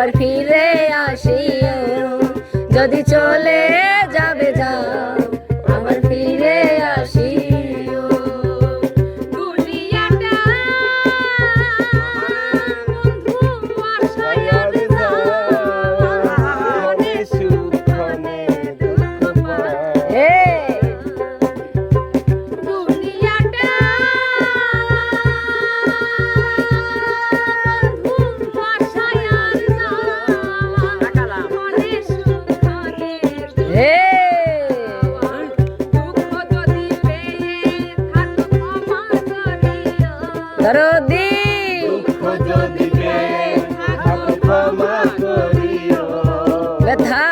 আবার ফিরে আসিও, যদি চলে যাবে যাও আবার ফিরে আসিও। দুনিয়াটা বন্ধু আশায় আর ক্ষণে সুখ ক্ষণে দুঃখ পায়। দুনিয়াটা বন্ধু আশায় আর ক্ষণে সুখ ক্ষণে দুঃখ যদি পেয়ে থাকো ক্ষমা করিও। দরদি দুঃখ যদি পেয়ে থাকো ক্ষমা করিও। ব্যথা